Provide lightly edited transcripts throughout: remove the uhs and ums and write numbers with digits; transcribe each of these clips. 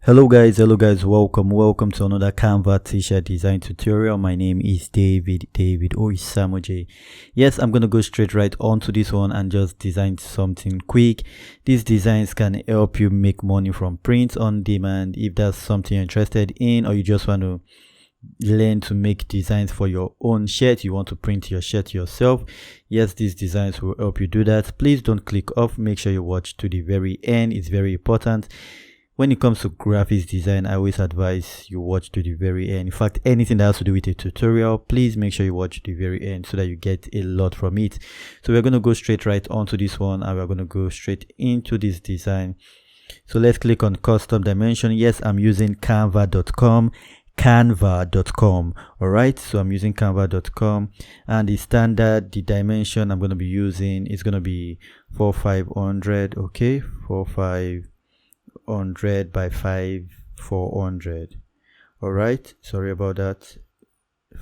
Hello guys, welcome to another Canva T-Shirt Design tutorial. My name is David Oisamoje. Yes, I'm gonna go straight right onto this one and just design something quick. These designs can help you make money from print on demand if that's something you're interested in, or you just want to learn to make designs for your own shirt. You want to print your shirt yourself. Yes, these designs will help you do that. Please don't click off, make sure you watch to the very end. It's very important. When it comes to graphics design, I always advise you watch to the very end. In fact, anything that has to do with a tutorial, please make sure you watch to the very end so that you get a lot from it. So we're going to go straight right onto this one, and we're going to go straight into this design. So let's click on custom dimension. Yes, I'm using canva.com. All right, so I'm using canva.com, and the dimension I'm going to be using is going to be 4500. okay, 4500 by 5400. all right, sorry about that,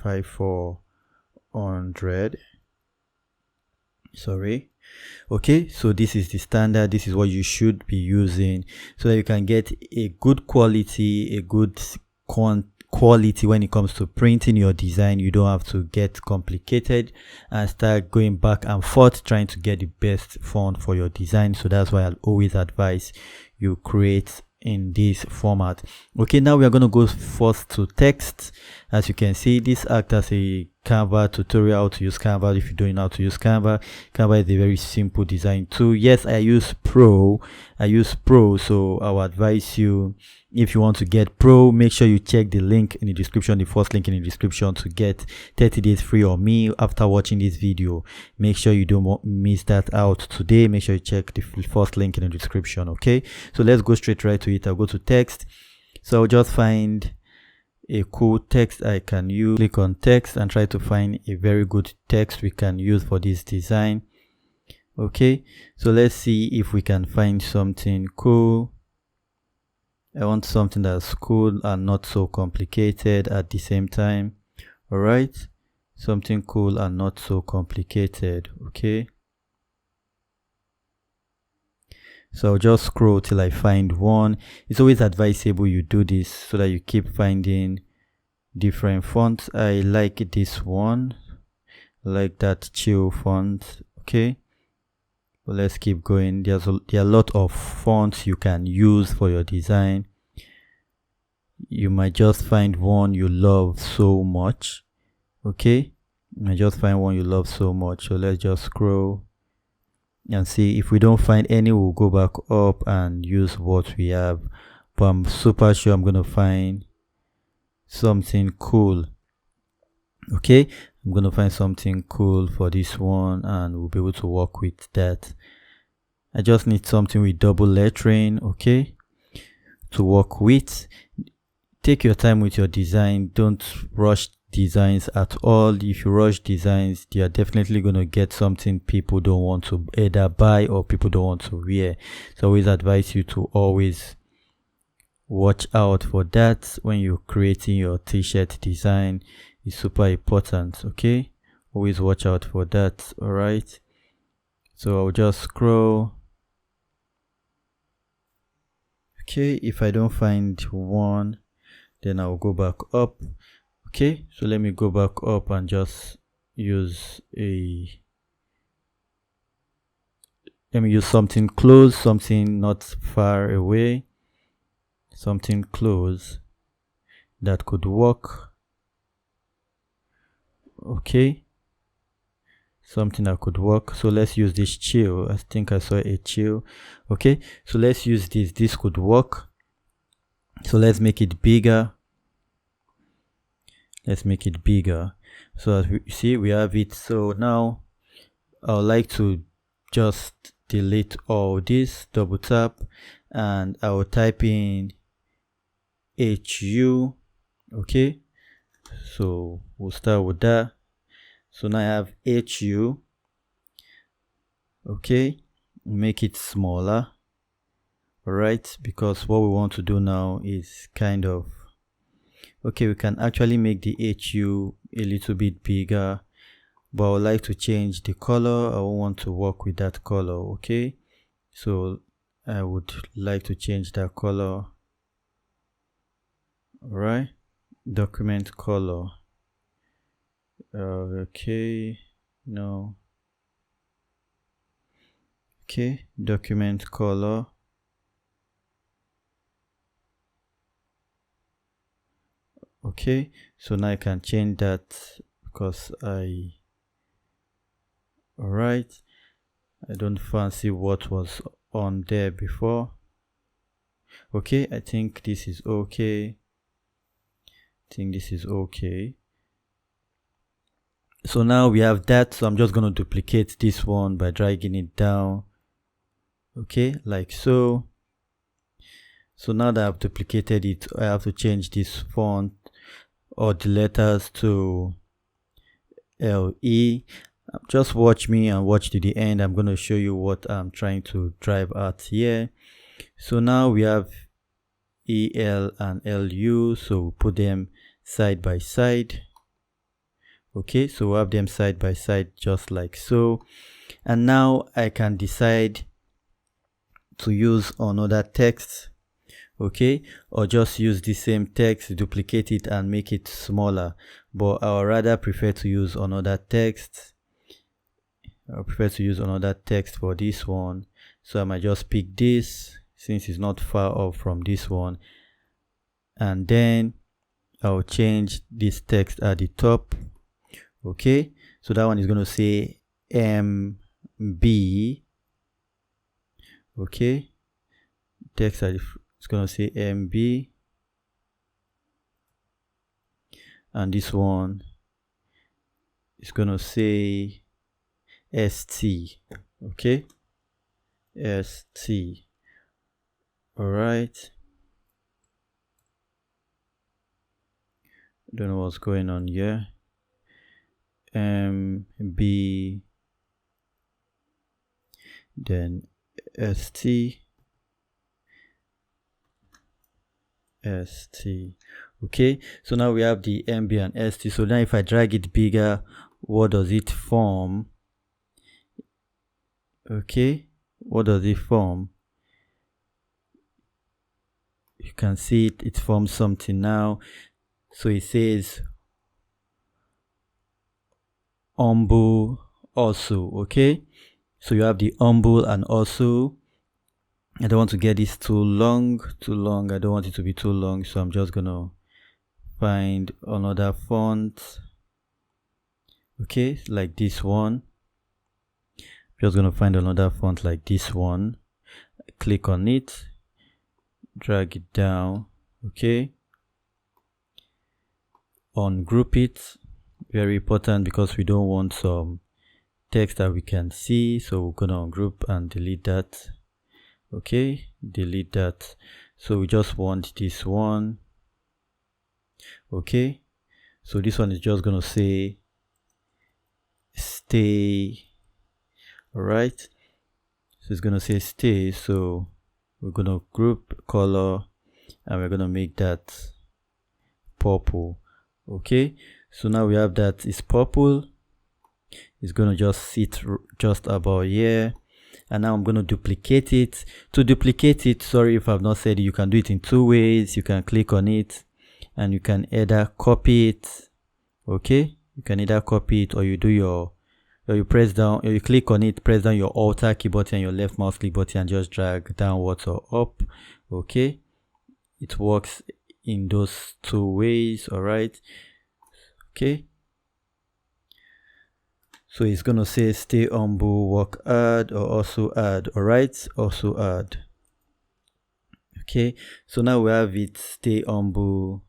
5400, sorry. Okay, so this is the standard. This is what you should be using so that you can get a good quality, a good quality when it comes to printing your design. You don't have to get complicated and start going back and forth trying to get the best font for your design. So that's why I'll always advise you create in this format. Okay, now we are going to go first to text. As you can see, this acts as a Canva tutorial how to use Canva. If you don't know how to use Canva, Canva is a very simple design tool. Yes, I use Pro, so I'll advise you, if you want to get Pro, make sure you check the link in the description, the first link in the description, to get 30 days free on me after watching this video. Make sure you don't miss that out today. Make sure you check the first link in the description. Okay, so let's go straight right to it. I'll go to text. So I'll just find a cool text I can use. Click on text and try to find a very good text we can use for this design. Okay, so let's see if we can find something cool. I want something that's cool and not so complicated at the same time. All right, something cool and not so complicated. Okay, so I'll just scroll till I find one. It's always advisable you do this so that you keep finding different fonts. I like this one, I like that chill font. Okay, well, let's keep going. There are a lot of fonts you can use for your design. You might just find one you love so much. Okay, you might just find one you love so much. So let's just scroll and see. If we don't find any, we'll go back up and use what we have, but I'm super sure I'm gonna find something cool. Okay, I'm gonna find something cool for this one and we'll be able to work with that. I just need something with double lettering, okay, to work with. Take your time with your design. Don't rush designs at all. If you rush designs, you are definitely going to get something people don't want to either buy or people don't want to wear. So I always advise you to always watch out for that when you're creating your t-shirt design. It's super important. Okay, always watch out for that. All right, so I'll just scroll. Okay, if I don't find one, then I'll go back up. Okay, so let me go back up and just use something close, something not far away, something close that could work. Okay, something that could work. So let's use this chill. I think I saw a chill. Okay, so let's use this could work. So let's make it bigger. So as we see, we have it. So now I would like to just delete all this, double tap, and I will type in HU. Okay, so we'll start with that. So now I have HU. Okay, make it smaller. All right, because what we want to do now is kind of, okay, we can actually make the HU a little bit bigger, but I would like to change the color. I want to work with that color. Okay, so I would like to change that color All right, document color. Okay, no. Okay, document color. Okay, so now I can change that because all right, I don't fancy what was on there before. Okay, I think this is okay. So now we have that, so I'm just going to duplicate this one by dragging it down. Okay, like so. So now that I've duplicated it, I have to change this font or the letters to LE. Just watch me and watch to the end. I'm going to show you what I'm trying to drive at here. So now we have EL and LU, so we'll put them side by side. Okay, so we'll have them side by side just like so. And now I can decide to use another text, okay, or just use the same text, duplicate it and make it smaller, but I would rather prefer to use another text. For this one, so I might just pick this since it's not far off from this one, and then I'll change this text at the top. Okay, so that one is going to say MB. Okay, text is going to say MB, and this one is going to say ST. Okay, ST. All right, don't know what's going on here. MB, then ST. Okay, so now we have the MB and ST. So now if I drag it bigger, what does it form? Okay, what does it form? You can see it forms something now. So it says umbu also. Okay, so you have the umbu and also. I don't want to get this too long. I don't want it to be too long, so I'm just gonna find another font. Okay, like this one. Just gonna find another font like this one. Click on it, drag it down. Okay, ungroup it. Very important because we don't want some text that we can see, so we're gonna ungroup and delete that. Okay, delete that. So we just want this one. Okay, so this one is just gonna say stay. All right, so it's gonna say stay. So we're gonna group color and we're gonna make that purple. Okay, so now we have that it's purple. It's gonna just sit just about here. And now I'm going to duplicate it. To duplicate it, sorry if I've not said it, you can do it in two ways. You can click on it and you can either copy it. Okay, you can either copy it, or you press down, or you click on it, press down your Alt key button and your left mouse click button and just drag downwards or up. Okay, it works in those two ways. All right, okay. So it's gonna say stay umbu, work add, or also add. All right, also add. Okay, so now we have it stay umbu,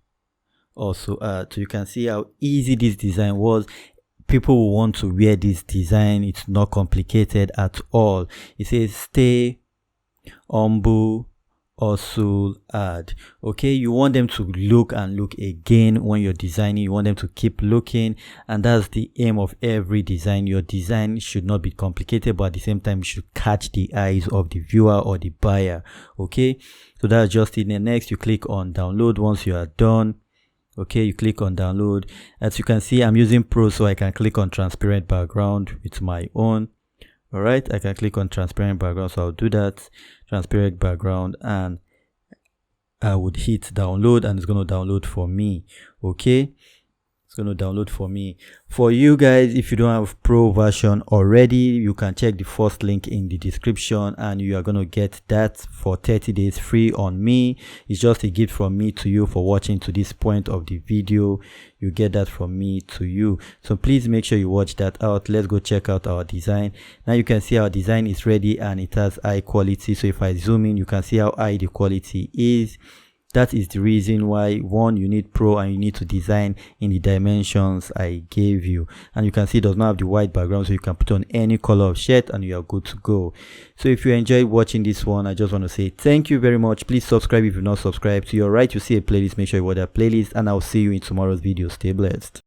also add. So you can see how easy this design was. People will want to wear this design. It's not complicated at all. It says stay umbu, also add. Okay, you want them to look and look again when you're designing. You want them to keep looking, and that's the aim of every design. Your design should not be complicated, but at the same time you should catch the eyes of the viewer or the buyer. Okay, so that's just it. And next you click on download. Once you are done, okay, you click on download. As you can see, I'm using Pro, so I can click on transparent background with my own. All right, I can click on transparent background, so I'll do that, transparent background, and I would hit download, and it's going to download for me. Okay, it's going to download for me. For you guys, if you don't have pro version already, you can check the first link in the description, and you are going to get that for 30 days free on me. It's just a gift from me to you for watching to this point of the video. You get that from me to you, so please make sure you watch that out. Let's go check out our design. Now you can see our design is ready and it has high quality. So if I zoom in, you can see how high the quality is. That is the reason why, one, you need pro, and you need to design in the dimensions I gave you. And you can see it does not have the white background, so you can put on any color of shirt and you are good to go. So if you enjoyed watching this one, I just want to say thank you very much. Please subscribe if you're not subscribed. To your right, you see a playlist. Make sure you watch that playlist, and I'll see you in tomorrow's video. Stay blessed.